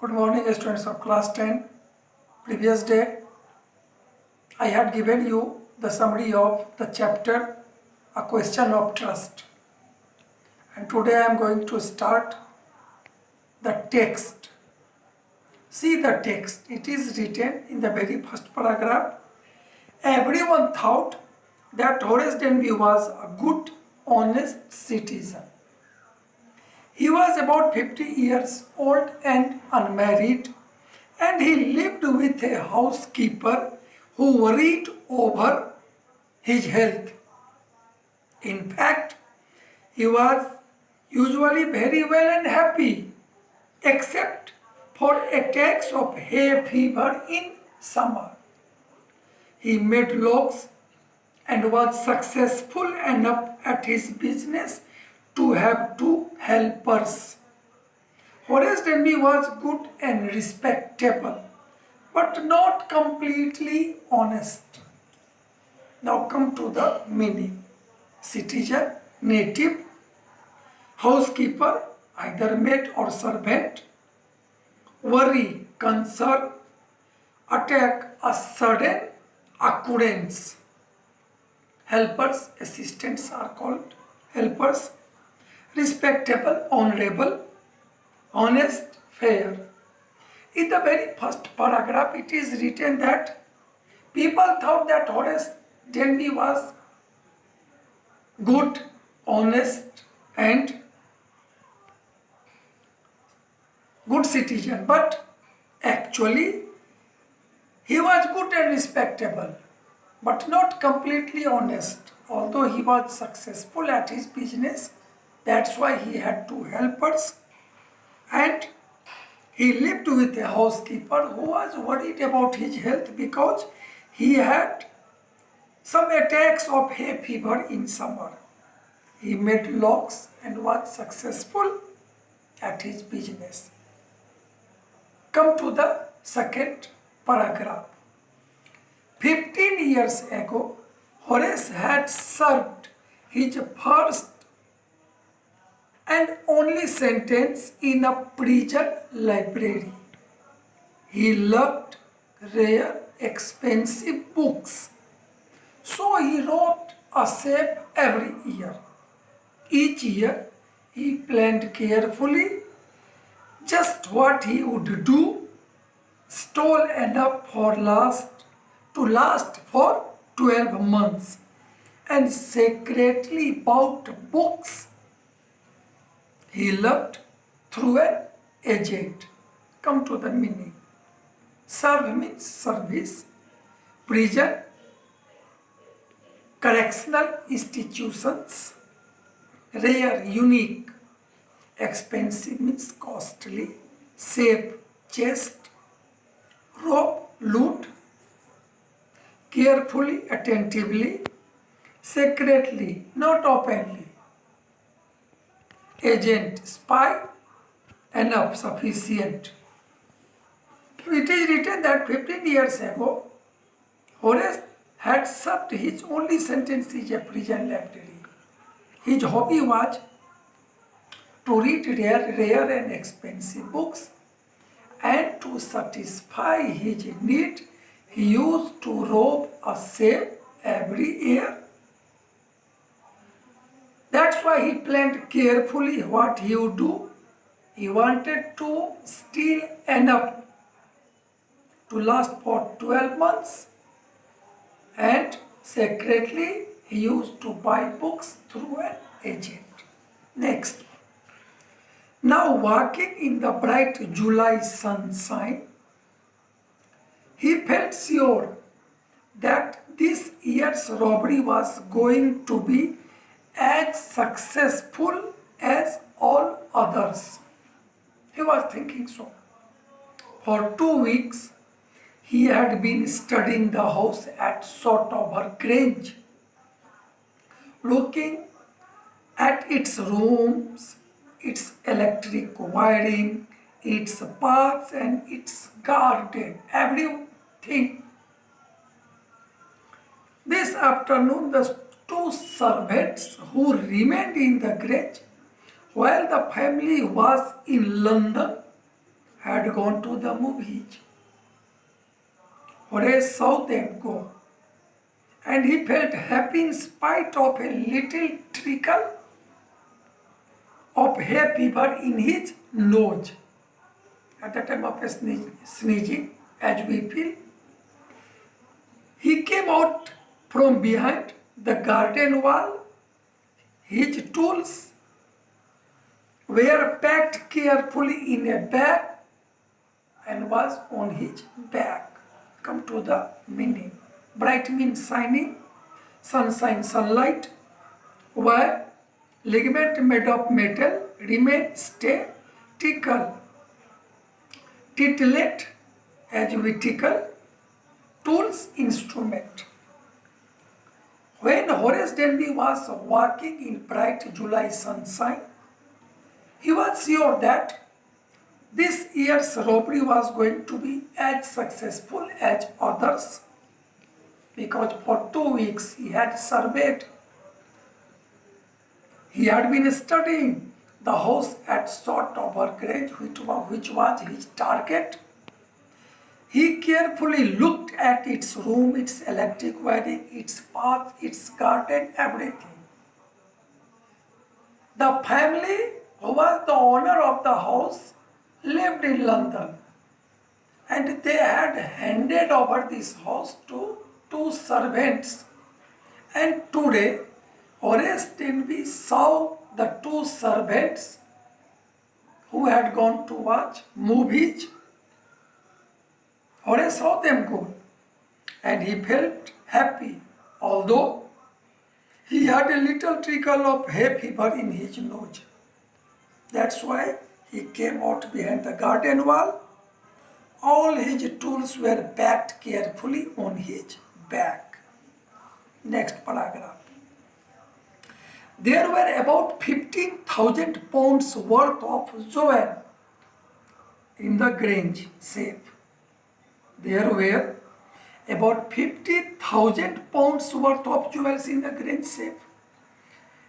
Good morning, students of class 10. Previous day, I had given you the summary of the chapter A Question of Trust. And today I am going to start the text. See the text. It is written in the very first paragraph. Everyone thought that Horace Denby was a good, honest citizen. He was about 50 years old and unmarried, and he lived with a housekeeper who worried over his health. In fact, he was usually very well and happy, except for attacks of hay fever in summer. He made logs and was successful enough at his business to have two helpers. Horace Denby was good and respectable, but not completely honest. Now come to the meaning. Citizen, native, housekeeper, either maid or servant, worry, concern, attack, a sudden occurrence. Helpers, assistants are called helpers, respectable, honorable, honest, fair. In the very first paragraph, it is written that people thought that Horace Denby was good, honest, and good citizen, but actually he was good and respectable, but not completely honest. Although he was successful at his business, that's why he had two helpers, and he lived with a housekeeper who was worried about his health because he had some attacks of hay fever in summer. He made logs and was successful at his business. Come to the second paragraph. 15 years ago, Horace had served his first and only sentence in a prison library. He loved rare, expensive books, so he wrote a safe every year. Each year, he planned carefully just what he would do, stole enough to last for 12 months, and secretly bought books he loved through an agent. Come to the meaning. Serve means service, prison, correctional institutions, rare, unique, expensive means costly, safe, chest, rob, loot, carefully, attentively, secretly, not openly, agent, spy, enough, sufficient. It is written that 15 years ago, Horace had served his only sentence in a prison library. His hobby was to read rare and expensive books, and to satisfy his need, he used to rob a safe every year. That's why he planned carefully what he would do. He wanted to steal enough to last for 12 months, and secretly he used to buy books through an agent. Next. Now walking in the bright July sunshine, he felt sure that this year's robbery was going to be as successful as all others. He was thinking so. For 2 weeks, he had been studying the house at Shotover Grange, looking at its rooms, its electric wiring, its paths and its garden, everything. This afternoon, the two servants who remained in the Grange while the family was in London had gone to the movies. Horace saw them go, and he felt happy in spite of a little trickle of hay fever in his nose. At the time of sneezing, as we feel, he came out from behind the garden wall. His tools were packed carefully in a bag and was on his back. Come to the meaning. Bright means shining, sunshine, sunlight, where ligament made of metal remain stay, tickle, titlet as we tickle, tools, instrument. When Horace Denby was walking in bright July sunshine, he was sure that this year's robbery was going to be as successful as others, because for 2 weeks he had surveyed. He had been studying the house at Shotover Grange, which was his target. He carefully looked at its room, its electric wiring, its path, its garden, everything. The family who was the owner of the house lived in London, and they had handed over this house to 2 servants. And today, Horace Denby saw the 2 servants who had gone to watch movies. Horace saw them go, and he felt happy, although he had a little trickle of hay fever in his nose. That's why he came out behind the garden wall. All his tools were packed carefully on his back. Next paragraph. There were about 15,000 pounds worth of jewel in the Grange safe. There were about 50,000 pounds worth of jewels in the Grange safe.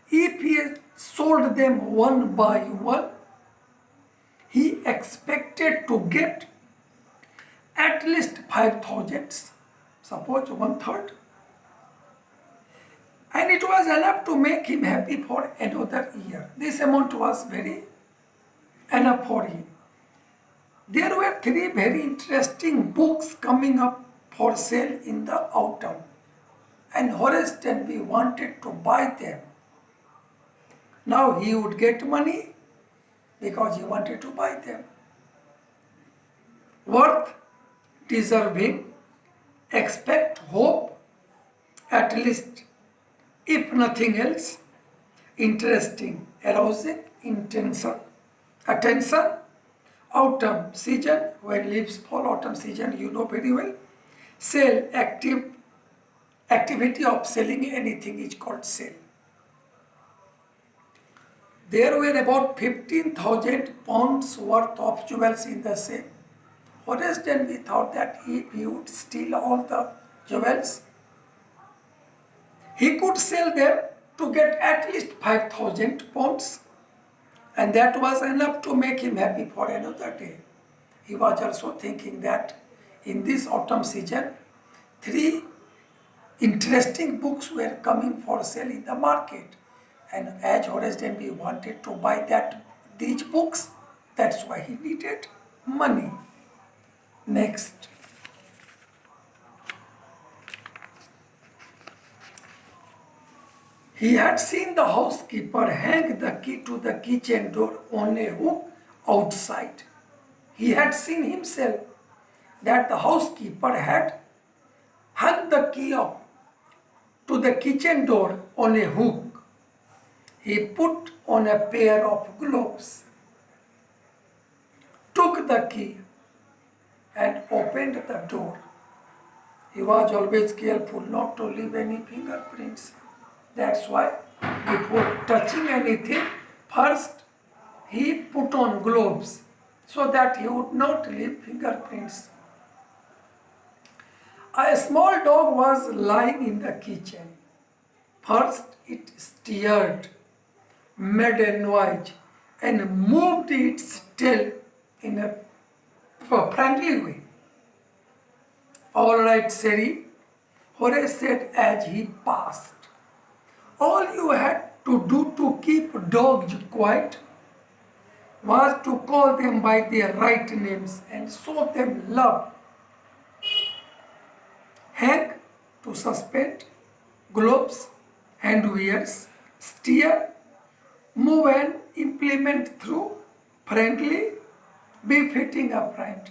If he sold them one by one, he expected to get at least 5,000, suppose 1/3. And it was enough to make him happy for another year. This amount was very enough for him. There were 3 very interesting books coming up for sale in the autumn, and Horace Denby wanted to buy them. Now he would get money because he wanted to buy them. Worth, deserving, expect, hope, at least, if nothing else, interesting, arousing, attention, autumn season, when leaves fall, autumn season, you know very well. Sale, activity of selling anything is called sale. There were about 15,000 pounds worth of jewels in the safe. Horace Denby thought that if he would steal all the jewels, he could sell them to get at least 5,000 pounds, and that was enough to make him happy for another day. He was also thinking that in this autumn season, 3 interesting books were coming for sale in the market, and as Horace Denby wanted to buy these books, that's why he needed money. Next. He had seen the housekeeper hang the key to the kitchen door on a hook outside. He had seen himself that the housekeeper had hung the key up to the kitchen door on a hook. He put on a pair of gloves, took the key, and opened the door. He was always careful not to leave any fingerprints. That's why before touching anything, first he put on gloves so that he would not leave fingerprints. A small dog was lying in the kitchen. First it stirred, made a noise, and moved its tail in a frankly way. All right, Seri, Horace said as he passed. All you had to do to keep dogs quiet was to call them by their right names and show them love. Hang, to suspend, gloves, handwears, steer, move and implement through, friendly, befitting a friend.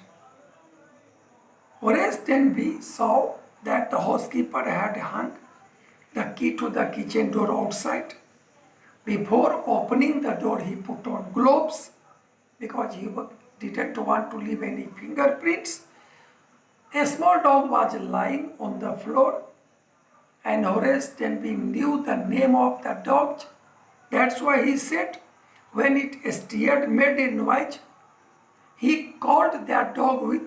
Horace Denby saw that the housekeeper had hung the key to the kitchen door outside. Before opening the door, he put on gloves because he didn't want to leave any fingerprints. A small dog was lying on the floor, and Horace Denby knew the name of the dog. That's why he said, when it steered, made a noise, he called that dog with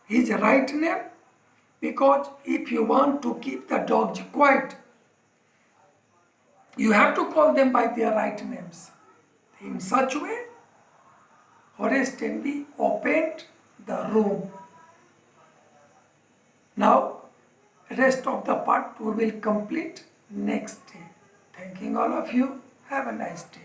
his right name, because if you want to keep the dogs quiet, you have to call them by their right names. In such way, Horace Denby opened the room. Now, rest of the part we will complete next day. Thanking all of you. Have a nice day.